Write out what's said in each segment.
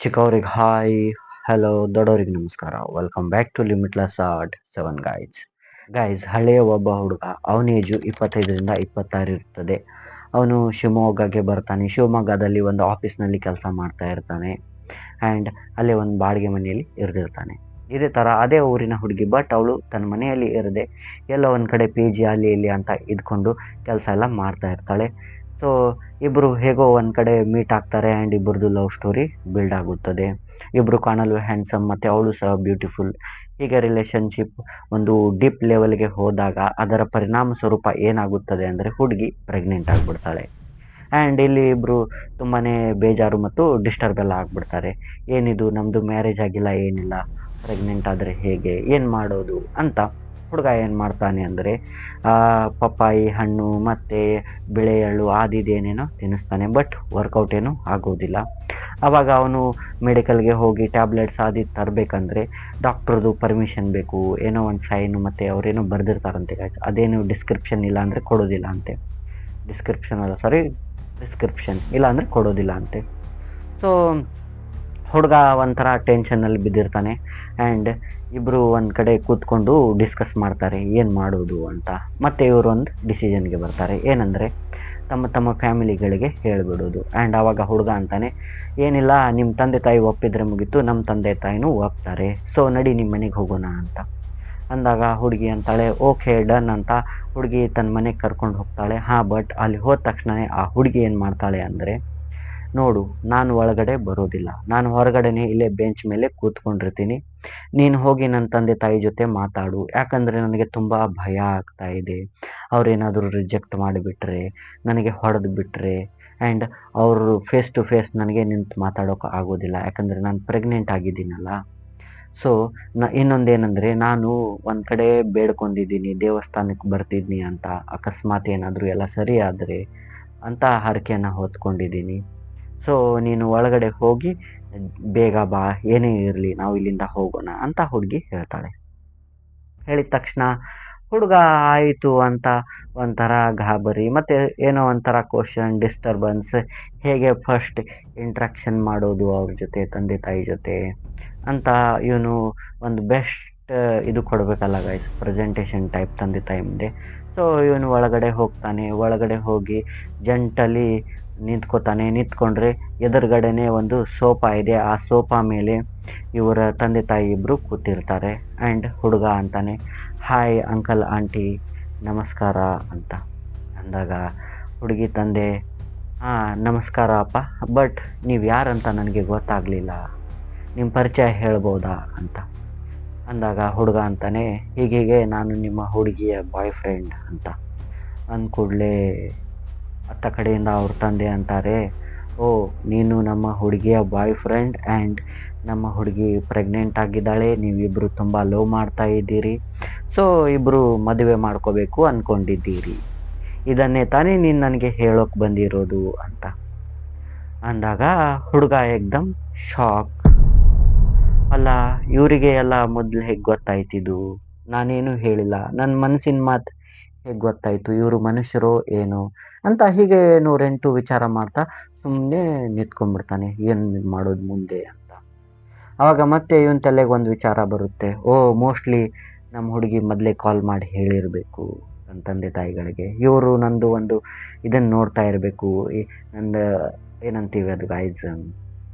ಚಿಕ್ಕವ್ರಿಗೆ hi, hello, ದೊಡ್ಡವ್ರಿಗೆ ನಮಸ್ಕಾರ. Welcome back to limitless art 7 guys. ಹಳೆಯ ಒಬ್ಬ ಹುಡುಗ, ಅವನ ಏಜು 25ರಿಂದ 26 ಇರ್ತದೆ. ಅವನು ಶಿವಮೊಗ್ಗಕ್ಕೆ ಬರ್ತಾನೆ. ಶಿವಮೊಗ್ಗದಲ್ಲಿ ಒಂದು ಆಫೀಸ್ನಲ್ಲಿ ಕೆಲಸ ಮಾಡ್ತಾ ಇರ್ತಾನೆ. ಆ್ಯಂಡ್ ಅಲ್ಲೇ ಒಂದು ಬಾಡಿಗೆ ಮನೆಯಲ್ಲಿ ಇರ್ದಿರ್ತಾನೆ. ಇದೇ ಥರ ಅದೇ ಊರಿನ ಹುಡುಗಿ, ಬಟ್ ಅವಳು ತನ್ನ ಮನೆಯಲ್ಲಿ ಇರದೆ ಎಲ್ಲೋ ಒಂದು ಕಡೆ ಪಿ ಜಿ ಅಲ್ಲಿ ಇಲ್ಲಿ ಅಂತ ಇದ್ಕೊಂಡು ಕೆಲಸ ಎಲ್ಲ ಮಾಡ್ತಾ ಇರ್ತಾಳೆ. ಸೊ ಇಬ್ಬರು ಹೇಗೋ ಒಂದು ಕಡೆ ಮೀಟ್ ಆಗ್ತಾರೆ ಆ್ಯಂಡ್ ಇಬ್ಬರದು ಲವ್ ಸ್ಟೋರಿ ಬಿಲ್ಡ್ ಆಗುತ್ತದೆ. ಇಬ್ಬರು ಕಾಣಲು ಹ್ಯಾಂಡ್ಸಮ್ ಮತ್ತು ಅವಳು ಸಹ ಬ್ಯೂಟಿಫುಲ್. ಹೀಗೆ ರಿಲೇಷನ್ಶಿಪ್ ಒಂದು ಡೀಪ್ ಲೆವೆಲ್ಗೆ ಹೋದಾಗ ಅದರ ಪರಿಣಾಮ ಸ್ವರೂಪ ಏನಾಗುತ್ತದೆ ಅಂದರೆ ಹುಡುಗಿ ಪ್ರೆಗ್ನೆಂಟ್ ಆಗಿಬಿಡ್ತಾಳೆ. ಆ್ಯಂಡ್ ಇಲ್ಲಿ ಇಬ್ಬರು ತುಂಬಾ ಬೇಜಾರು ಮತ್ತು ಡಿಸ್ಟರ್ಬ್ ಎಲ್ಲ ಆಗಿಬಿಡ್ತಾರೆ. ಏನಿದು, ನಮ್ಮದು ಮ್ಯಾರೇಜ್ ಆಗಿಲ್ಲ, ಏನಿಲ್ಲ, ಪ್ರೆಗ್ನೆಂಟ್ ಆದರೆ ಹೇಗೆ, ಏನು ಮಾಡೋದು ಅಂತ ಹುಡುಗ ಏನು ಮಾಡ್ತಾನೆ ಅಂದರೆ ಪಪ್ಪಾಯಿ ಹಣ್ಣು ಮತ್ತು ಬಿಳೆ ಎಳ್ಳು ಏನೇನೋ ತಿನ್ನಿಸ್ತಾನೆ. ಬಟ್ ವರ್ಕೌಟ್ ಏನೂ ಆಗೋದಿಲ್ಲ. ಆವಾಗ ಅವನು ಮೆಡಿಕಲ್ಗೆ ಹೋಗಿ ಟ್ಯಾಬ್ಲೆಟ್ಸ್ ತರಬೇಕಂದ್ರೆ ಡಾಕ್ಟ್ರದ್ದು ಪರ್ಮಿಷನ್ ಬೇಕು, ಏನೋ ಒಂದು ಸೈನು ಮತ್ತು ಅವರೇನೋ ಬರೆದಿರ್ತಾರಂತೆ ಗಾಯ್ಸ್. ಅದೇನು ಡಿಸ್ಕ್ರಿಪ್ಷನ್ ಇಲ್ಲ ಅಂದರೆ ಕೊಡೋದಿಲ್ಲ ಅಂತೆ. ಪ್ರಿಸ್ಕ್ರಿಪ್ಷನ್ ಇಲ್ಲ ಅಂದರೆ ಕೊಡೋದಿಲ್ಲ ಅಂತೆ. ಸೊ ಹುಡುಗ ಒಂಥರ ಟೆನ್ಷನ್ನಲ್ಲಿ ಬಿದ್ದಿರ್ತಾನೆ. ಆ್ಯಂಡ್ ಇಬ್ಬರು ಒಂದು ಕಡೆ ಕೂತ್ಕೊಂಡು ಡಿಸ್ಕಸ್ ಮಾಡ್ತಾರೆ ಏನು ಮಾಡೋದು ಅಂತ. ಮತ್ತು ಇವರು ಒಂದು ಡಿಸಿಷನ್ಗೆ ಬರ್ತಾರೆ, ಏನಂದರೆ ತಮ್ಮ ತಮ್ಮ ಫ್ಯಾಮಿಲಿಗಳಿಗೆ ಹೇಳಿಬಿಡೋದು. ಆ್ಯಂಡ್ ಆವಾಗ ಹುಡುಗ ಅಂತಾನೆ, ಏನಿಲ್ಲ, ನಿಮ್ಮ ತಂದೆ ತಾಯಿ ಒಪ್ಪಿದರೆ ಮುಗೀತು, ನಮ್ಮ ತಂದೆ ತಾಯಿನೂ ಒಪ್ತಾರೆ, ಸೊ ನಡಿ ನಿಮ್ಮ ಮನೆಗೆ ಹೋಗೋಣ ಅಂತ ಅಂದಾಗ ಹುಡುಗಿ ಅಂತಾಳೆ ಓಕೆ ಡನ್ ಅಂತ ಹುಡುಗಿ ತನ್ನ ಮನೆಗೆ ಕರ್ಕೊಂಡು ಹೋಗ್ತಾಳೆ. ಬಟ್ ಅಲ್ಲಿ ಹೋದ ತಕ್ಷಣ ಆ ಹುಡುಗಿ ಏನು ಮಾಡ್ತಾಳೆ ಅಂದರೆ, ನೋಡು, ನಾನು ಒಳಗಡೆ ಬರೋದಿಲ್ಲ, ನಾನು ಹೊರಗಡೆನೇ ಇಲ್ಲೇ ಬೆಂಚ್ ಮೇಲೆ ಕೂತ್ಕೊಂಡಿರ್ತೀನಿ, ನೀನು ಹೋಗಿ ನನ್ನ ತಂದೆ ತಾಯಿ ಜೊತೆ ಮಾತಾಡು, ಯಾಕಂದರೆ ನನಗೆ ತುಂಬ ಭಯ ಆಗ್ತಾ ಇದೆ. ಅವರೇನಾದರೂ ರಿಜೆಕ್ಟ್ ಮಾಡಿಬಿಟ್ರೆ, ನನಗೆ ಹೊಡೆದು ಬಿಟ್ಟರೆ, ಆ್ಯಂಡ್ ಅವರು ಫೇಸ್ ಟು ಫೇಸ್ ನನಗೆ ನಿಂತು ಮಾತಾಡೋಕೆ ಆಗೋದಿಲ್ಲ, ಯಾಕಂದರೆ ನಾನು ಪ್ರೆಗ್ನೆಂಟ್ ಆಗಿದ್ದೀನಲ್ಲ. ಸೊ ಇನ್ನೊಂದೇನೆಂದರೆ, ನಾನು ಒಂದು ಕಡೆ ಬೇಡ್ಕೊಂಡಿದ್ದೀನಿ, ದೇವಸ್ಥಾನಕ್ಕೆ ಬರ್ತಿದ್ದೀನಿ ಅಂತ, ಅಕಸ್ಮಾತ್ ಏನಾದರೂ ಎಲ್ಲ ಸರಿ ಆದರೆ ಅಂತ ಹರಕೆಯನ್ನು ಹೊತ್ಕೊಂಡಿದ್ದೀನಿ. ಸೊ ನೀನು ಒಳಗಡೆ ಹೋಗಿ ಬೇಗ ಬಾ, ಏನೇ ಇರಲಿ ನಾವು ಇಲ್ಲಿಂದ ಹೋಗೋಣ ಅಂತ ಹುಡುಗಿ ಹೇಳ್ತಾಳೆ. ಹೇಳಿದ ತಕ್ಷಣ ಹುಡುಗ ಆಯಿತು ಅಂತ ಒಂಥರ ಗಾಬರಿ ಮತ್ತು ಏನೋ ಒಂಥರ ಕ್ವಶನ್, ಡಿಸ್ಟರ್ಬೆನ್ಸ್, ಹೇಗೆ ಫಸ್ಟ್ ಇಂಟ್ರಾಕ್ಷನ್ ಮಾಡೋದು ಅವ್ರ ಜೊತೆ, ತಂದೆ ತಾಯಿ ಜೊತೆ ಅಂತ ಇವನು ಒಂದು ಬೆಸ್ಟ್ ಇದು ಕೊಡಬೇಕಲ್ಲ ಗೈಸ್, ಪ್ರೆಸೆಂಟೇಷನ್ ಟೈಪ್ ತಂದೆ ತಾಯಿ ಮುಂದೆ. ಸೊ ಇವನು ಒಳಗಡೆ ಹೋಗ್ತಾನೆ. ಒಳಗಡೆ ಹೋಗಿ ಜಂಟಲ್ಲಿ ನಿಂತ್ಕೊಂಡ್ರೆ ಎದುರುಗಡೆನೇ ಒಂದು ಸೋಫಾ ಇದೆ. ಆ ಸೋಫಾ ಮೇಲೆ ಇವರ ತಂದೆ ತಾಯಿ ಇಬ್ಬರು ಕೂತಿರ್ತಾರೆ. ಆ್ಯಂಡ್ ಹುಡುಗ ಅಂತಾನೆ, ಹಾಯ್ ಅಂಕಲ್ ಆಂಟಿ ನಮಸ್ಕಾರ ಅಂತ ಅಂದಾಗ ಹುಡುಗಿ ತಂದೆ, ನಮಸ್ಕಾರ ಅಪ್ಪ, ಬಟ್ ನೀವು ಯಾರಂತ ನನಗೆ ಗೊತ್ತಾಗಲಿಲ್ಲ, ನಿಮ್ಮ ಪರಿಚಯ ಹೇಳ್ಬೋದಾ ಅಂತ ಅಂದಾಗ ಹುಡುಗ ಅಂತಾನೆ, ಹೀಗೆ ನಾನು ನಿಮ್ಮ ಹುಡುಗಿಯ ಬಾಯ್ ಫ್ರೆಂಡ್ ಅಂತ ಅಂದ್ಕೂಡಲೇ ಅತ್ತ ಕಡೆಯಿಂದ ಅವ್ರ ತಂದೆ ಅಂತಾರೆ, ಓ ನೀನು ನಮ್ಮ ಹುಡುಗಿಯ ಬಾಯ್ ಫ್ರೆಂಡ್ ಆ್ಯಂಡ್ ನಮ್ಮ ಹುಡುಗಿ ಪ್ರೆಗ್ನೆಂಟ್ ಆಗಿದ್ದಾಳೆ, ನೀವಿಬ್ಬರು ತುಂಬ ಲವ್ ಮಾಡ್ತಾ ಇದ್ದೀರಿ, ಸೊ ಇಬ್ಬರು ಮದುವೆ ಮಾಡ್ಕೋಬೇಕು ಅಂದ್ಕೊಂಡಿದ್ದೀರಿ, ಇದನ್ನೇ ತಾನೇ ನೀನು ನನಗೆ ಹೇಳೋಕೆ ಬಂದಿರೋದು ಅಂತ ಅಂದಾಗ ಹುಡುಗ ಏಕ್ದಮ್ ಶಾಕ್. ಅಲ್ಲ, ಇವರಿಗೆ ಎಲ್ಲ ಮೊದಲು ಹೇಗೆ ಗೊತ್ತಾಯ್ತಿದ್ದು, ನಾನೇನು ಹೇಳಿಲ್ಲ, ನನ್ನ ಮನಸ್ಸಿನ ಮಾತು ಹೇಗೆ ಗೊತ್ತಾಯಿತು, ಇವರು ಮನುಷ್ಯರೋ ಏನು ಅಂತ ಹೀಗೆ 108 ವಿಚಾರ ಮಾಡ್ತಾ ಸುಮ್ಮನೆ ನಿಂತ್ಕೊಂಡ್ಬಿಡ್ತಾನೆ, ಏನು ಮಾಡೋದು ಮುಂದೆ ಅಂತ. ಆವಾಗ ಮತ್ತೆ ಇವನ ತಲೆಗೆ ಒಂದು ವಿಚಾರ ಬರುತ್ತೆ, ಮೋಸ್ಟ್ಲಿ ನಮ್ಮ ಹುಡುಗಿ ಮೊದಲೇ ಕಾಲ್ ಮಾಡಿ ಹೇಳಿರಬೇಕು ನನ್ನ ತಂದೆ ತಾಯಿಗಳಿಗೆ, ಇವರು ನಂದು ಒಂದು ಇದನ್ನು ನೋಡ್ತಾ ಇರಬೇಕು, ನಂದು ಏನಂತೀವಿ ಅದು ಗೈಸ್,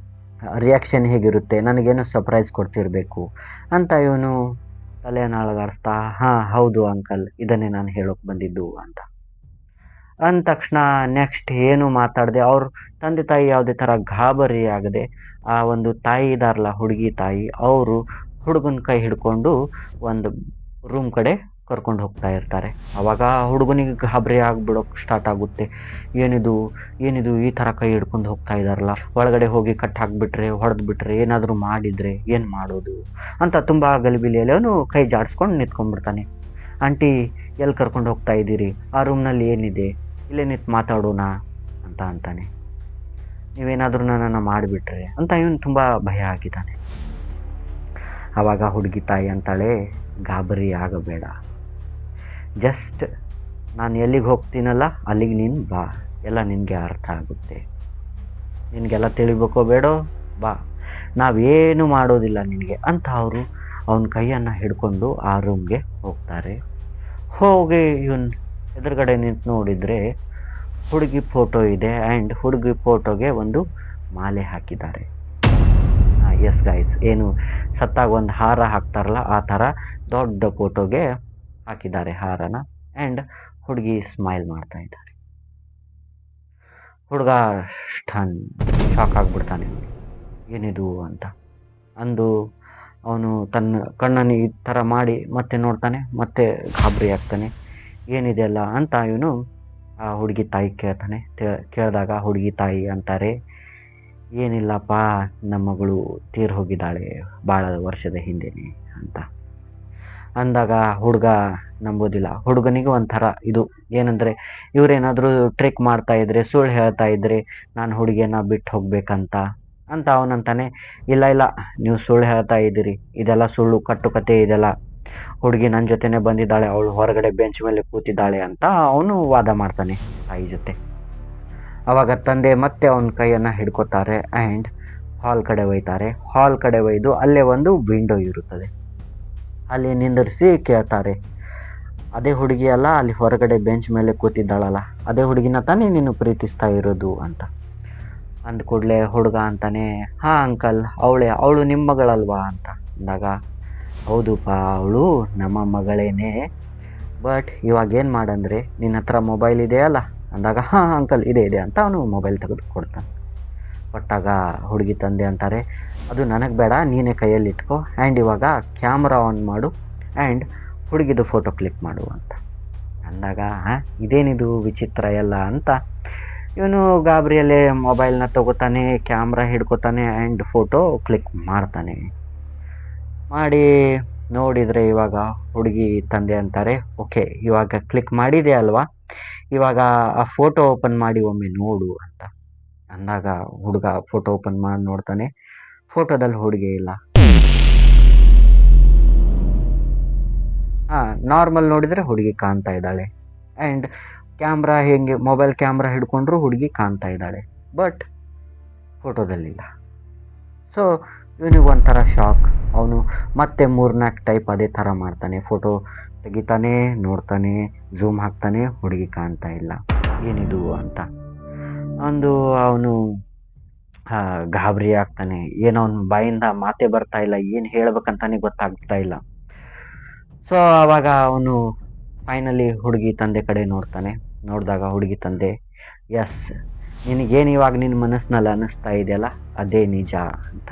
ರಿಯಾಕ್ಷನ್ ಹೇಗಿರುತ್ತೆ, ನನಗೇನೋ ಸರ್ಪ್ರೈಸ್ ಕೊಡ್ತಿರ್ಬೇಕು ಅಂತ ಇವನು ತಲೆಯನ್ನು ಅಲಗಾಡಿಸ್ತಾ, ಹೌದು ಅಂಕಲ್, ಇದನ್ನೇ ನಾನು ಹೇಳೋಕೆ ಬಂದಿದ್ದು ಅಂತ ಅಂದ ತಕ್ಷಣ ನೆಕ್ಸ್ಟ್ ಏನು ಮಾತಾಡದೆ ಅವ್ರ ತಂದೆ ತಾಯಿ ಯಾವುದೇ ಥರ ಗಾಬರಿ ಆಗದೆ ಆ ಒಂದು ತಾಯಿ ಇದಾರಲ್ಲ, ಹುಡುಗಿ ತಾಯಿ, ಅವರು ಹುಡುಗನ ಕೈ ಹಿಡ್ಕೊಂಡು ಒಂದು ರೂಮ್ ಕಡೆ ಕರ್ಕೊಂಡು ಹೋಗ್ತಾ ಇರ್ತಾರೆ. ಆವಾಗ ಹುಡುಗನಿಗೆ ಗಾಬರಿ ಆಗಿಬಿಡೋಕೆ ಸ್ಟಾರ್ಟ್ ಆಗುತ್ತೆ, ಏನಿದು ಈ ಥರ ಕೈ ಹಿಡ್ಕೊಂಡು ಹೋಗ್ತಾ ಇದ್ದಾರಲ್ಲ, ಒಳಗಡೆ ಹೋಗಿ ಕಟ್ ಹಾಕಿಬಿಟ್ರೆ, ಹೊಡೆದ್ಬಿಟ್ರೆ, ಏನಾದರೂ ಮಾಡಿದರೆ ಏನು ಮಾಡೋದು ಅಂತ ತುಂಬ ಗಲಿಬಿಲಿಯಲ್ಲಿ ಅವನು ಕೈ ಜಾಡಿಸ್ಕೊಂಡು ನಿಂತ್ಕೊಂಡ್ಬಿಡ್ತಾನೆ. ಆಂಟಿ ಎಲ್ಲಿ ಕರ್ಕೊಂಡು ಹೋಗ್ತಾ ಇದ್ದೀರಿ, ಆ ರೂಮ್ನಲ್ಲಿ ಏನಿದೆ, ಇಲ್ಲೇ ನಿಂತು ಮಾತಾಡೋಣ ಅಂತ ಅಂತಾನೆ. ನೀವೇನಾದರೂ ನನ್ನನ್ನು ಮಾಡಿಬಿಟ್ರೆ ಅಂತ ಇವನು ತುಂಬ ಭಯ ಆಗಿದ್ದಾನೆ. ಆವಾಗ ಹುಡುಗಿ ತಾಯಿ ಅಂತಾಳೆ, ಗಾಬರಿ ಆಗಬೇಡ, ಜಸ್ಟ್ ನಾನು ಎಲ್ಲಿಗೆ ಹೋಗ್ತೀನಲ್ಲ ಅಲ್ಲಿಗೆ ನೀನು ಬಾ, ಎಲ್ಲ ನಿನಗೆ ಅರ್ಥ ಆಗುತ್ತೆ, ನಿನಗೆಲ್ಲ ತಿಳಿಬೇಕೋ ಬೇಡೋ ಬಾ. ನಾವೇನು ಮಾಡೋದಿಲ್ಲ ನಿನಗೆ ಅಂತ ಅವರು ಅವನ ಕೈಯನ್ನು ಹಿಡ್ಕೊಂಡು ಆ ರೂಮ್ಗೆ ಹೋಗ್ತಾರೆ. ಹೋಗಿ ಇವನ್ ಎದುರುಗಡೆ ನಿಂತು ನೋಡಿದರೆ ಹುಡುಗಿ ಫೋಟೋ ಇದೆ ಆ್ಯಂಡ್ ಹುಡುಗಿ ಫೋಟೋಗೆ ಒಂದು ಮಾಲೆ ಹಾಕಿದ್ದಾರೆ. ಎಸ್ ಗೈಸ್, ಏನು ಸತ್ತಾಗ ಒಂದು ಹಾರ ಹಾಕ್ತಾರಲ್ಲ ಆ ಥರ ದೊಡ್ಡ ಫೋಟೋಗೆ ಹಾಕಿದ್ದಾರೆ ಹಾರನ. ಆ್ಯಂಡ್ ಹುಡುಗಿ ಸ್ಮೈಲ್ ಮಾಡ್ತಾ ಇದ್ದಾರೆ. ಹುಡುಗ ಶಾಕ್ ಆಗಿಬಿಡ್ತಾನೆ, ಏನಿದು ಅಂತ ಅಂದು ಅವನು ತನ್ನ ಕಣ್ಣನ್ನು ಈ ಥರ ಮಾಡಿ ಮತ್ತೆ ನೋಡ್ತಾನೆ, ಮತ್ತೆ ಗಾಬರಿ ಆಗ್ತಾನೆ, ಏನಿದೆಯಲ್ಲ ಅಂತ ಇವನು ಆ ಹುಡುಗಿ ತಾಯಿ ಕೇಳ್ತಾನೆ. ಕೇಳಿದಾಗ ಹುಡುಗಿ ತಾಯಿ ಅಂತಾರೆ, ಏನಿಲ್ಲಪ್ಪ, ನಮ್ಮ ಮಗಳು ತೀರ್ ಹೋಗಿದ್ದಾಳೆ ಭಾಳ ವರ್ಷದ ಹಿಂದೆನೆ ಅಂತ ಅಂದಾಗ ಹುಡುಗ ನಂಬೋದಿಲ್ಲ. ಹುಡುಗನಿಗೆ ಒಂಥರ ಇದು ಏನಂದರೆ, ಇವರೇನಾದರೂ ಟ್ರಿಕ್ ಮಾಡ್ತಾ ಇದ್ರೆ, ಸುಳ್ಳು ಹೇಳ್ತಾ ಇದ್ರೆ ನಾನು ಹುಡುಗಿಯನ್ನು ಬಿಟ್ಟು ಹೋಗ್ಬೇಕಂತ ಅಂತ ಅವನಂತಾನೆ, ಇಲ್ಲ ಇಲ್ಲ, ನೀವು ಸುಳ್ಳು ಹೇಳ್ತಾ ಇದ್ದೀರಿ, ಇದೆಲ್ಲ ಸುಳ್ಳು ಕಟ್ಟುಕತೆ, ಇದೆಲ್ಲ ಹುಡುಗಿ ನನ್ನ ಜೊತೆನೇ ಬಂದಿದ್ದಾಳೆ, ಅವಳು ಹೊರಗಡೆ ಬೆಂಚ್ ಮೇಲೆ ಕೂತಿದ್ದಾಳೆ ಅಂತ ಅವನು ವಾದ ಮಾಡ್ತಾನೆ ತಾಯಿ ಜೊತೆ. ಆವಾಗ ತಂದೆ ಮತ್ತೆ ಅವನ ಕೈಯನ್ನು ಹಿಡ್ಕೋತಾರೆ ಆ್ಯಂಡ್ ಹಾಲ್ ಕಡೆ ಒಯ್ತಾರೆ. ಹಾಲ್ ಕಡೆ ಒಯ್ದು ಅಲ್ಲೇ ಒಂದು ವಿಂಡೋ ಇರುತ್ತದೆ, ಅಲ್ಲಿ ನಿಂದಿರಿಸಿ ಕೇಳ್ತಾರೆ, ಅದೇ ಹುಡುಗಿ ಅಲ್ಲ ಅಲ್ಲಿ ಹೊರಗಡೆ ಬೆಂಚ್ ಮೇಲೆ ಕೂತಿದ್ದಾಳಲ್ಲ, ಅದೇ ಹುಡುಗಿನ ತಾನೇ ನೀನು ಪ್ರೀತಿಸ್ತಾ ಇರೋದು ಅಂತ ಅಂದ ಕೂಡಲೇ ಹುಡುಗ ಅಂತಾನೆ, ಹಾಂ ಅಂಕಲ್, ಅವಳು ನಿಮ್ಮ ಮಗಳಲ್ವಾ ಅಂತ ಅಂದಾಗ, ಹೌದುಪ್ಪ, ಅವಳು ನಮ್ಮ ಮಗಳೇನೆ, ಬಟ್ ಇವಾಗ ಏನು ಮಾಡಂದರೆ ನಿನ್ನ ಹತ್ರ ಮೊಬೈಲ್ ಇದೆಯಲ್ಲ ಅಂದಾಗ, ಹಾಂ ಅಂಕಲ್ ಇದೆ ಅಂತ ಅವನು ಮೊಬೈಲ್ ತೆಗೆದು ಕೊಡ್ತಾನೆ. ಕೊಟ್ಟಾಗ ಹುಡುಗಿ ತಂದೆ ಅಂತಾರೆ, ಅದು ನನಗೆ ಬೇಡ, ನೀನೇ ಕೈಯಲ್ಲಿ ಇಟ್ಕೋ, ಆ್ಯಂಡ್ ಇವಾಗ ಕ್ಯಾಮ್ರಾ ಆನ್ ಮಾಡು ಆ್ಯಂಡ್ ಹುಡುಗಿದು ಫೋಟೋ ಕ್ಲಿಕ್ ಮಾಡು ಅಂತ ಅಂದಾಗ, ಇದೇನಿದು ವಿಚಿತ್ರ ಎಲ್ಲ ಅಂತ ಇವನು ಗಾಬರಿಯಲ್ಲೇ ಮೊಬೈಲ್ನ ತಗೋತಾನೆ, ಕ್ಯಾಮ್ರಾ ಹಿಡ್ಕೋತಾನೆ ಆ್ಯಂಡ್ ಫೋಟೋ ಕ್ಲಿಕ್ ಮಾಡ್ತಾನೆ. ಮಾಡಿ ನೋಡಿದರೆ ಇವಾಗ ಹುಡುಗಿ ತಂದೆ ಅಂತಾರೆ, ಓಕೆ ಇವಾಗ ಕ್ಲಿಕ್ ಮಾಡಿದೆ ಅಲ್ವಾ, ಇವಾಗ ಆ ಫೋಟೋ ಓಪನ್ ಮಾಡಿ ಒಮ್ಮೆ ನೋಡು ಅಂತ ಅಂದಾಗ ಹುಡುಗ ಫೋಟೋ ಓಪನ್ ಮಾಡಿ ನೋಡ್ತಾನೆ, ಫೋಟೋದಲ್ಲಿ ಹುಡುಗಿ ಇಲ್ಲ. ನಾರ್ಮಲ್ ನೋಡಿದರೆ ಹುಡುಗಿ ಕಾಣ್ತಾ ಇದ್ದಾಳೆ ಆ್ಯಂಡ್ ಕ್ಯಾಮ್ರಾ ಹೆಂಗೆ ಮೊಬೈಲ್ ಕ್ಯಾಮ್ರಾ ಹಿಡ್ಕೊಂಡ್ರು ಹುಡುಗಿ ಕಾಣ್ತಾ ಇದ್ದಾಳೆ, ಬಟ್ ಫೋಟೋದಲ್ಲಿಲ್ಲ. ಸೊ ಇವನಿಗೆ ಒಂಥರ ಶಾಕ್. ಅವನು ಮತ್ತೆ 3-4 ಟೈಪ್ ಅದೇ ಥರ ಮಾಡ್ತಾನೆ, ಫೋಟೋ ತೆಗಿತಾನೆ, ನೋಡ್ತಾನೆ, ಝೂಮ್ ಹಾಕ್ತಾನೆ, ಹುಡುಗಿ ಕಾಣ್ತಾ ಇಲ್ಲ, ಏನಿದು ಅಂತ ಅಂದು ಅವನು ಗಾಬರಿ ಆಗ್ತಾನೆ. ಏನೋ ಅವನ ಬಾಯಿಂದ ಮಾತೇ ಬರ್ತಾ ಇಲ್ಲ, ಏನು ಹೇಳ್ಬೇಕಂತಾನೆ ಗೊತ್ತಾಗ್ತಾ ಇಲ್ಲ. ಸೊ ಆವಾಗ ಅವನು ಫೈನಲಿ ಹುಡುಗಿ ತಂದೆ ಕಡೆ ನೋಡ್ತಾನೆ. ನೋಡಿದಾಗ ಹುಡುಗಿ ತಂದೆ, ಎಸ್, ನಿನಗೇನು ಇವಾಗ ನಿನ್ನ ಮನಸ್ಸಿನಲ್ಲಿ ಅನ್ನಿಸ್ತಾ ಇದೆಯಲ್ಲ ಅದೇ ನಿಜ ಅಂತ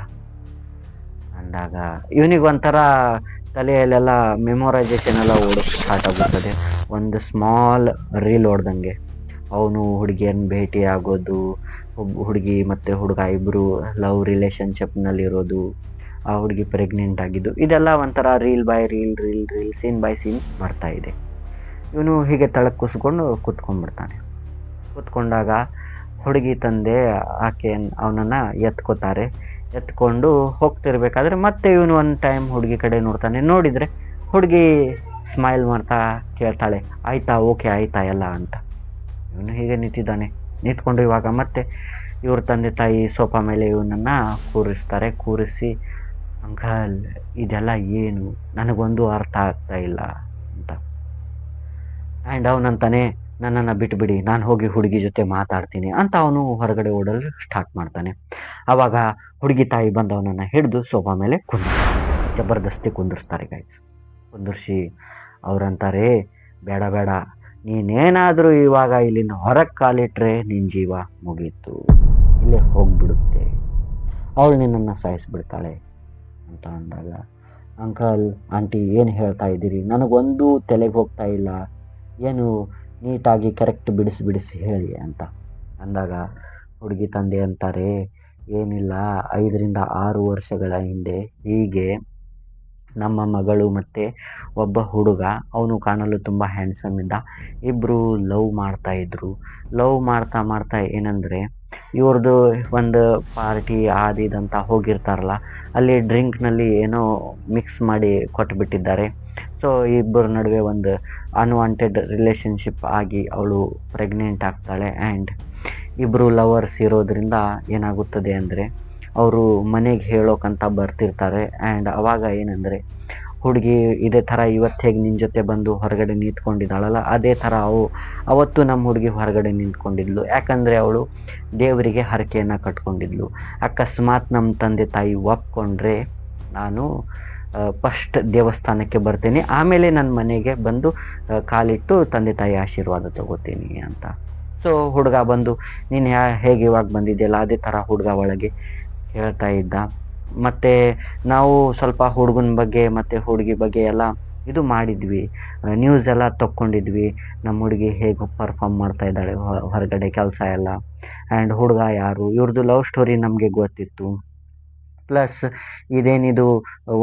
ಅಂದಾಗ ಇವನಿಗೆ ಒಂಥರ ತಲೆಯಲ್ಲೆಲ್ಲ ಮೆಮೊರೈಸೇಷನ್ ಎಲ್ಲ ಓಡೋಕ್ಕೆ ಸ್ಟಾರ್ಟ್ ಆಗುತ್ತದೆ. ಒಂದು ಸ್ಮಾಲ್ ರೀಲ್ ಓಡ್ದಂಗೆ ಅವನು ಹುಡುಗಿಯನ್ನು ಭೇಟಿ ಆಗೋದು, ಹುಡುಗಿ ಮತ್ತು ಹುಡುಗ ಇಬ್ಬರು ಲವ್ ರಿಲೇಷನ್ಶಿಪ್ನಲ್ಲಿರೋದು, ಆ ಹುಡುಗಿ ಪ್ರೆಗ್ನೆಂಟ್ ಆಗಿದ್ದು, ಇದೆಲ್ಲ ಒಂಥರ reel by reel reel reel scene by scene ಬರ್ತಾ ಇದೆ. ಇವನು ಹೀಗೆ ತಳಕ್ಕೆ ಕೂಸ್ಕೊಂಡು ಕೂತ್ಕೊಂಡ್ಬಿಡ್ತಾನೆ. ಕೂತ್ಕೊಂಡಾಗ ಹುಡುಗಿ ತಂದೆ ಅವನನ್ನು ಎತ್ಕೋತಾರೆ. ಎತ್ಕೊಂಡು ಹೋಗ್ತಿರ್ಬೇಕಾದ್ರೆ ಮತ್ತೆ ಇವನು ಒಂದು ಟೈಮ್ ಹುಡುಗಿ ಕಡೆ ನೋಡ್ತಾನೆ. ನೋಡಿದರೆ ಹುಡುಗಿ ಸ್ಮೈಲ್ ಮಾಡ್ತಾ ಕೇಳ್ತಾಳೆ, ಆಯಿತಾ, ಓಕೆ ಆಯಿತಾ ಎಲ್ಲ ಅಂತ. ಇವನು ಹೀಗೆ ನಿಂತಿದ್ದಾನೆ. ನಿಂತ್ಕೊಂಡು ಇವಾಗ ಮತ್ತೆ ಇವ್ರ ತಂದೆ ತಾಯಿ ಸೋಫಾ ಮೇಲೆ ಇವನನ್ನು ಕೂರಿಸಿ, ಅಂಕಲ್ ಇದೆಲ್ಲ ಏನು, ನನಗೊಂದು ಅರ್ಥ ಆಗ್ತಾ ಇಲ್ಲ ಅಂತ. ಆ್ಯಂಡ್ ಅವನಂತಾನೆ, ನನ್ನನ್ನು ಬಿಟ್ಟುಬಿಡಿ, ನಾನು ಹೋಗಿ ಹುಡುಗಿ ಜೊತೆ ಮಾತಾಡ್ತೀನಿ ಅಂತ ಅವನು ಹೊರಗಡೆ ಓಡಲು ಸ್ಟಾರ್ಟ್ ಮಾಡ್ತಾನೆ. ಆವಾಗ ಹುಡುಗಿ ತಾಯಿ ಬಂದು ಅವನನ್ನು ಹಿಡಿದು ಸೋಫಾ ಮೇಲೆ ಜಬರ್ದಸ್ತಿ ಕುಂದಿರ್ಸ್ತಾರೆ ಗೈಸ್. ಕುಂದಿರ್ಸಿ ಅವ್ರಂತಾರೆ, ಬೇಡ ಬೇಡ, ನೀನೇನಾದರೂ ಇವಾಗ ಇಲ್ಲಿಂದ ಹೊರಗೆ ಕಾಲಿಟ್ರೆ ನಿನ್ನ ಜೀವ ಮುಗೀತು, ಇಲ್ಲೇ ಹೋಗಿಬಿಡುತ್ತೆ, ಅವಳು ನಿನ್ನನ್ನು ಸಾಯಿಸ್ಬಿಡ್ತಾಳೆ ಅಂತ ಅಂದಾಗ, ಅಂಕಲ್ ಆಂಟಿ ಏನು ಹೇಳ್ತಾ ಇದ್ದೀರಿ, ನನಗೊಂದು ತಲೆಗೆ ಹೋಗ್ತಾ ಇಲ್ಲ, ಏನು ನೀಟಾಗಿ ಕರೆಕ್ಟ್ ಬಿಡಿಸಿ ಹೇಳಿ ಅಂತ ಅಂದಾಗ ಹುಡುಗಿ ತಂದೆ ಅಂತಾರೆ, ಏನಿಲ್ಲ, 5-6 ವರ್ಷಗಳ ಹಿಂದೆ ಹೀಗೆ ನಮ್ಮ ಮಗಳು ಮತ್ತು ಒಬ್ಬ ಹುಡುಗ, ಅವನು ಕಾಣಲು ತುಂಬ ಹ್ಯಾಂಡ್ಸಮ್ ಇದ್ದ, ಇಬ್ಬರು ಲವ್ ಮಾಡ್ತಾಯಿದ್ರು. ಲವ್ ಮಾಡ್ತಾ ಏನಂದರೆ ಇವ್ರದ್ದು ಒಂದು ಪಾರ್ಟಿ ಇದಂತ ಹೋಗಿರ್ತಾರಲ್ಲ, ಅಲ್ಲಿ ಡ್ರಿಂಕ್ನಲ್ಲಿ ಏನೋ ಮಿಕ್ಸ್ ಮಾಡಿ ಕೊಟ್ಬಿಟ್ಟಿದ್ದಾರೆ. ಸೊ ಇಬ್ಬರ ನಡುವೆ ಒಂದು ಅನ್ವಾಂಟೆಡ್ ರಿಲೇಷನ್ಶಿಪ್ ಆಗಿ ಅವಳು ಪ್ರೆಗ್ನೆಂಟ್ ಆಗ್ತಾಳೆ. ಆ್ಯಂಡ್ ಇಬ್ಬರು ಲವರ್ಸ್ ಇರೋದ್ರಿಂದ ಏನಾಗುತ್ತದೆ ಅಂದರೆ ಅವರು ಮನೆಗೆ ಹೇಳೋಕ್ಕಂತ ಬರ್ತಿರ್ತಾರೆ. ಆ್ಯಂಡ್ ಅವಾಗ ಏನಂದರೆ ಹುಡುಗಿ ಇದೇ ಥರ ಇವತ್ತು ಹೇಗೆ ನಿನ್ನ ಜೊತೆ ಬಂದು ಹೊರಗಡೆ ನಿಂತ್ಕೊಂಡಿದ್ದಾಳಲ್ಲ, ಅದೇ ಥರ ಅವತ್ತು ನಮ್ಮ ಹುಡುಗಿ ಹೊರಗಡೆ ನಿಂತ್ಕೊಂಡಿದ್ಲು. ಯಾಕಂದರೆ ಅವಳು ದೇವರಿಗೆ ಹರಕೆಯನ್ನು ಕಟ್ಕೊಂಡಿದ್ಲು. ಅಕಸ್ಮಾತ್ ನಮ್ಮ ತಂದೆ ತಾಯಿ ಒಪ್ಕೊಂಡ್ರೆ ನಾನು ಫಸ್ಟ್ ದೇವಸ್ಥಾನಕ್ಕೆ ಬರ್ತೀನಿ, ಆಮೇಲೆ ನನ್ನ ಮನೆಗೆ ಬಂದು ಕಾಲಿಟ್ಟು ತಂದೆ ತಾಯಿ ಆಶೀರ್ವಾದ ತಗೋತೀನಿ ಅಂತ. ಸೊ ಹುಡುಗ ಬಂದು ನೀನು ಹೇಗೆ ಇವಾಗ ಬಂದಿದೆಯಲ್ಲ ಅದೇ ಥರ ಹುಡುಗ ಒಳಗೆ ಹೇಳ್ತಾ ಇದ್ದ. ಮತ್ತು ನಾವು ಸ್ವಲ್ಪ ಹುಡುಗನ ಬಗ್ಗೆ ಮತ್ತು ಹುಡುಗಿ ಬಗ್ಗೆ ಎಲ್ಲ ಇದು ಮಾಡಿದ್ವಿ, ನ್ಯೂಸ್ ಎಲ್ಲ ತಕ್ಕೊಂಡಿದ್ವಿ. ನಮ್ಮ ಹುಡುಗಿ ಹೇಗೆ ಪರ್ಫಾರ್ಮ್ ಮಾಡ್ತಾ ಇದ್ದಾಳೆ ಹೊರಗಡೆ ಕೆಲಸ ಎಲ್ಲ, ಆ್ಯಂಡ್ ಹುಡುಗ ಯಾರು, ಇವ್ರದ್ದು ಲವ್ ಸ್ಟೋರಿ ನಮಗೆ ಗೊತ್ತಿತ್ತು. ಪ್ಲಸ್ ಇದೇನಿದು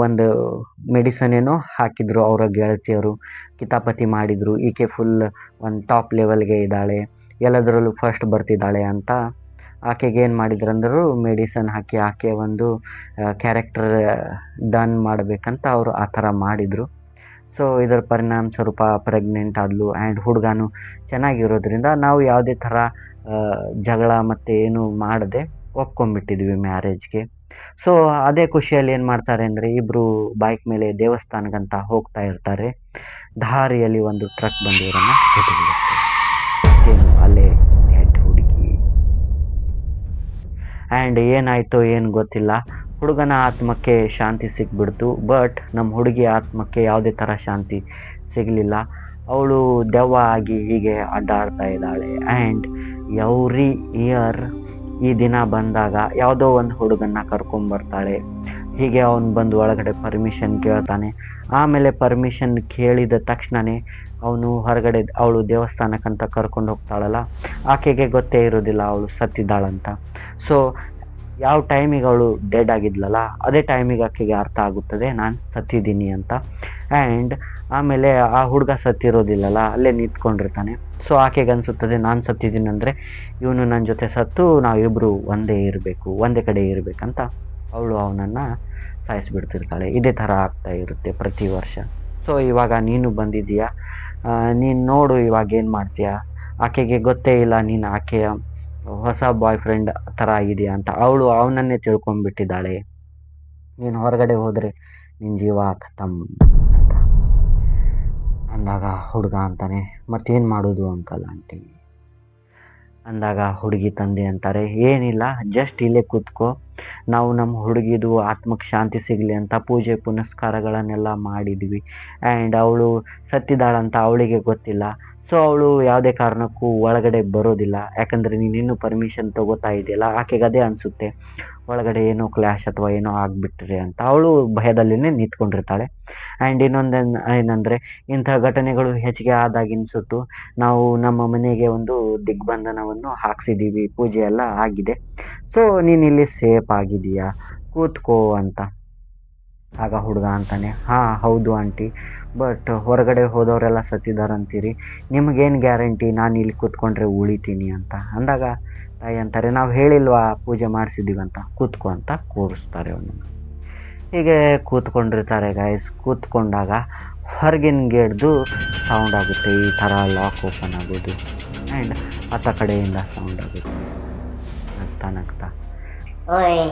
ಒಂದು ಮೆಡಿಸನ್ ಏನೋ ಹಾಕಿದ್ರು ಅವರ ಗೆಳತಿಯರು, ಕಿತಾಪತಿ ಮಾಡಿದರು. ಈಕೆ ಫುಲ್ ಒಂದು ಟಾಪ್ ಲೆವೆಲ್ಗೆ ಇದ್ದಾಳೆ, ಎಲ್ಲದರಲ್ಲೂ ಫಸ್ಟ್ ಬರ್ತಿದ್ದಾಳೆ ಅಂತ ಆಕೆಗೆ ಏನು ಮಾಡಿದ್ರಂದರು ಮೆಡಿಸನ್ ಹಾಕಿ ಆಕೆ ಒಂದು ಕ್ಯಾರೆಕ್ಟರ್ ಡನ್ ಮಾಡಬೇಕಂತ ಅವರು ಆ ಥರ ಮಾಡಿದರು. ಸೊ ಇದರ ಪರಿಣಾಮ ಸ್ವರೂಪ ಪ್ರೆಗ್ನೆಂಟ್ ಆದಳು. ಆ್ಯಂಡ್ ಹುಡುಗನೂ ಚೆನ್ನಾಗಿರೋದ್ರಿಂದ ನಾವು ಯಾವುದೇ ಥರ ಜಗಳ ಮತ್ತು ಏನು ಮಾಡದೆ ಒಪ್ಕೊಂಡ್ಬಿಟ್ಟಿದ್ವಿ ಮ್ಯಾರೇಜ್ಗೆ. ಸೊ ಅದೇ ಖುಷಿಯಲ್ಲಿ ಏನು ಮಾಡ್ತಾರೆ ಅಂದರೆ ಇಬ್ಬರು ಬೈಕ್ ಮೇಲೆ ದೇವಸ್ಥಾನಕ್ಕಂತ ಹೋಗ್ತಾ ಇರ್ತಾರೆ. ದಾರಿಯಲ್ಲಿ ಒಂದು ಟ್ರಕ್ ಬಂದು ಇವರನ್ನು ಬಿಡುತ್ತೆ. ಅಲ್ಲೇ ಡೆಡ್ ಹುಡುಗಿ. ಆ್ಯಂಡ್ ಏನಾಯಿತೋ ಏನು ಗೊತ್ತಿಲ್ಲ, ಹುಡುಗನ ಆತ್ಮಕ್ಕೆ ಶಾಂತಿ ಸಿಕ್ಬಿಡ್ತು. ಬಟ್ ನಮ್ಮ ಹುಡುಗಿ ಆತ್ಮಕ್ಕೆ ಯಾವುದೇ ಥರ ಶಾಂತಿ ಸಿಗಲಿಲ್ಲ. ಅವಳು ದೆವ್ವ ಆಗಿ ಹೀಗೆ ಅಡ್ಡಾಡ್ತಾ ಇದ್ದಾಳೆ. ಆ್ಯಂಡ್ ಎವ್ರಿ ಇಯರ್ ಈ ದಿನ ಬಂದಾಗ ಯಾವುದೋ ಒಂದು ಹುಡುಗನ್ನ ಕರ್ಕೊಂಬರ್ತಾಳೆ. ಹೀಗೆ ಅವನು ಬಂದು ಒಳಗಡೆ ಪರ್ಮಿಷನ್ ಕೇಳ್ತಾನೆ. ಆಮೇಲೆ ಪರ್ಮಿಷನ್ ಕೇಳಿದ ತಕ್ಷಣವೇ ಅವನು ಹೊರಗಡೆ ಅವಳು ದೇವಸ್ಥಾನಕ್ಕಂತ ಕರ್ಕೊಂಡು ಹೋಗ್ತಾಳಲ್ಲ, ಆಕೆಗೆ ಗೊತ್ತೇ ಇರೋದಿಲ್ಲ ಅವಳು ಸತ್ತಿದ್ದಾಳಂತ. ಸೊ ಯಾವ ಟೈಮಿಗೆ ಅವಳು ಡೆಡ್ ಆಗಿದ್ಲಲ್ಲ ಅದೇ ಟೈಮಿಗೆ ಆಕೆಗೆ ಅರ್ಥ ಆಗುತ್ತದೆ ನಾನು ಸತ್ತಿದ್ದೀನಿ ಅಂತ. ಆ್ಯಂಡ್ ಆಮೇಲೆ ಆ ಹುಡುಗ ಸತ್ತಿರೋದಿಲ್ಲಲ್ಲ, ಅಲ್ಲೇ ನಿಂತ್ಕೊಂಡಿರ್ತಾನೆ. ಸೊ ಆಕೆಗೆ ಅನಿಸುತ್ತದೆ ನಾನು ಸತ್ತಿದ್ದೀನಿ ಅಂದರೆ ಇವನು ನನ್ನ ಜೊತೆ ಸತ್ತು ನಾವಿಬ್ಬರು ಒಂದೇ ಕಡೆ ಇರಬೇಕಂತ ಅವಳು ಅವನನ್ನು ಸಾಯಿಸಿಬಿಡ್ತಿರ್ತಾಳೆ. ಇದೇ ಥರ ಆಗ್ತಾ ಇರುತ್ತೆ ಪ್ರತಿ ವರ್ಷ. ಸೊ ಇವಾಗ ನೀನು ಬಂದಿದ್ದೀಯಾ, ನೀನು ನೋಡು ಇವಾಗ ಏನು ಮಾಡ್ತೀಯಾ. ಆಕೆಗೆ ಗೊತ್ತೇ ಇಲ್ಲ ನೀನು ಆಕೆಯ ಹೊಸ ಬಾಯ್ ಫ್ರೆಂಡ್ ಥರ ಆಗಿದೆಯಾ ಅಂತ. ಅವಳು ಅವನನ್ನೇ ತಿಳ್ಕೊಂಡ್ಬಿಟ್ಟಿದ್ದಾಳೆ. ನೀನು ಹೊರಗಡೆ ಹೋದರೆ ನಿನ್ನ ಜೀವ ಖತಮ್ ಅಂತ ಅಂದಾಗ ಹುಡುಗ ಅಂತಾನೆ ಮತ್ತೇನು ಮಾಡೋದು ಅಂಕಲ್ ಆಂಟಿ ಅಂದಾಗ ಹುಡುಗಿ ತಂದೆ ಅಂತಾರೆ ಏನಿಲ್ಲ, ಜಸ್ಟ್ ಇಲ್ಲೇ ಕೂತ್ಕೋ, ನಾವು ನಮ್ಮ ಹುಡುಗಿದು ಆತ್ಮಕ್ಕೆ ಶಾಂತಿ ಸಿಗಲಿ ಅಂತ ಪೂಜೆ ಪುನಸ್ಕಾರಗಳನ್ನೆಲ್ಲ ಮಾಡಿದ್ವಿ. ಆ್ಯಂಡ್ ಅವಳು ಸತ್ತಿದ್ದಾಳಂತ ಅವಳಿಗೆ ಗೊತ್ತಿಲ್ಲ. ಸೊ ಅವಳು ಯಾವುದೇ ಕಾರಣಕ್ಕೂ ಒಳಗಡೆ ಬರೋದಿಲ್ಲ. ಯಾಕಂದರೆ ನೀನಿನ್ನೂ ಪರ್ಮಿಷನ್ ತೊಗೋತಾ ಇದೆಯಲ್ಲ, ಆಕೆಗೆ ಅದೇ ಅನಿಸುತ್ತೆ ಒಳಗಡೆ ಏನೋ ಕ್ಲ್ಯಾಶ್ ಅಥವಾ ಏನೋ ಆಗಿಬಿಟ್ರೆ ಅಂತ. ಅವಳು ಭಯದಲ್ಲಿನೇ ನಿಂತ್ಕೊಂಡಿರ್ತಾಳೆ. ಆ್ಯಂಡ್ ಇನ್ನೊಂದು ಏನಂದರೆ ಇಂಥ ಘಟನೆಗಳು ಹೆಚ್ಚಿಗೆ ಆದಾಗಿನ ಸುಟ್ಟು ನಾವು ನಮ್ಮ ಮನೆಗೆ ಒಂದು ದಿಗ್ಬಂಧನವನ್ನು ಹಾಕ್ಸಿದ್ದೀವಿ, ಪೂಜೆ ಎಲ್ಲ ಆಗಿದೆ. ಸೊ ನೀನು ಇಲ್ಲಿ ಸೇಫ್ ಆಗಿದೆಯಾ, ಕೂತ್ಕೋ ಅಂತ. ಆಗ ಹುಡುಗ ಅಂತಾನೆ ಹೌದು ಆಂಟಿ, ಬಟ್ ಹೊರಗಡೆ ಹೋದವರೆಲ್ಲ ಸತ್ತಿದ್ದಾರಂತೀರಿ, ನಿಮಗೇನು ಗ್ಯಾರಂಟಿ ನಾನು ಇಲ್ಲಿ ಕೂತ್ಕೊಂಡ್ರೆ ಉಳಿತೀನಿ ಅಂತ ಅಂದಾಗ ತಾಯಿ ಅಂತಾರೆ ನಾವು ಹೇಳಿಲ್ವಾ ಪೂಜೆ ಮಾಡಿಸಿದ್ದೀವಿ ಅಂತ, ಕೂತ್ಕೋ ಅಂತ ಕೂರಿಸ್ತಾರೆ ಅವನನ್ನು. ಹೀಗೆ ಕೂತ್ಕೊಂಡಿರ್ತಾರೆ ಗಾಯ್ಸ್. ಕೂತ್ಕೊಂಡಾಗ ಹೊರಗಿನ ಗೇಟ್ದು ಸೌಂಡ್ ಆಗುತ್ತೆ, ಈ ಥರ ಲಾಕ್ ಓಪನ್ ಆಗೋದು. ಆ್ಯಂಡ್ ಆತ ಕಡೆಯಿಂದ ಸೌಂಡ್ ಆಗುತ್ತೆ, ನಗ್ತಾ ಓಯ್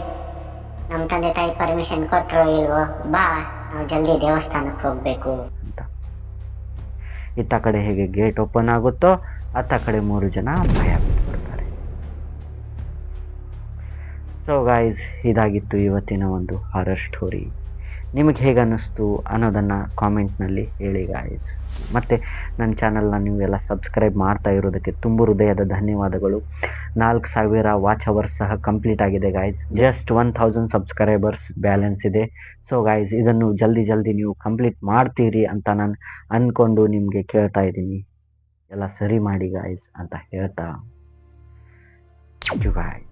ನಮ್ಮ ತಂದೆ ತಾಯಿ ಪರ್ಮಿಷನ್ ಕೊಟ್ಟರು ಇಲ್ವೋ, ಬಾ ನಾವು ಜಲ್ದಿ ದೇವಸ್ಥಾನಕ್ಕೆ ಹೋಗಬೇಕು ಅಂತ. ಇತ್ತ ಕಡೆ ಹೇಗೆ ಗೇಟ್ ಓಪನ್ ಆಗುತ್ತೋ ಅತ್ತ ಕಡೆ 3 ಜನ ಭಯ ಬಿಟ್ಬಿಡ್ತಾರೆ. ಸೊ ಗಾಯ್ಸ್, ಇದಾಗಿತ್ತು ಇವತ್ತಿನ ಒಂದು ಹಾರರ್ ಸ್ಟೋರಿ. ನಿಮಗೆ ಹೇಗೆ ಅನ್ನಿಸ್ತು ಅನ್ನೋದನ್ನು ಕಾಮೆಂಟ್ನಲ್ಲಿ ಹೇಳಿ ಗಾಯ್ಸ್. ಮತ್ತು ನನ್ನ ಚಾನಲ್ನ ನೀವೆಲ್ಲ ಸಬ್ಸ್ಕ್ರೈಬ್ ಮಾಡ್ತಾ ಇರೋದಕ್ಕೆ ತುಂಬ ಹೃದಯದ ಧನ್ಯವಾದಗಳು. 4000 ವಾಚ್ ಅವರ್ಸ್ ಸಹ ಕಂಪ್ಲೀಟ್ ಆಗಿದೆ ಗಾಯ್ಸ್. ಜಸ್ಟ್ 1000 ಸಬ್ಸ್ಕ್ರೈಬರ್ಸ್ ಬ್ಯಾಲೆನ್ಸ್ ಇದೆ. ಸೊ ಗಾಯ್ಸ್, ಇದನ್ನು ಜಲ್ದಿ ನೀವು ಕಂಪ್ಲೀಟ್ ಮಾಡ್ತೀರಿ ಅಂತ ನಾನು ಅಂದ್ಕೊಂಡು ನಿಮಗೆ ಕೇಳ್ತಾ ಇದ್ದೀನಿ. ಎಲ್ಲ ಸರಿ ಮಾಡಿ ಗಾಯ್ಸ್ ಅಂತ ಹೇಳ್ತಾ ಗಾಯ್ಸ್.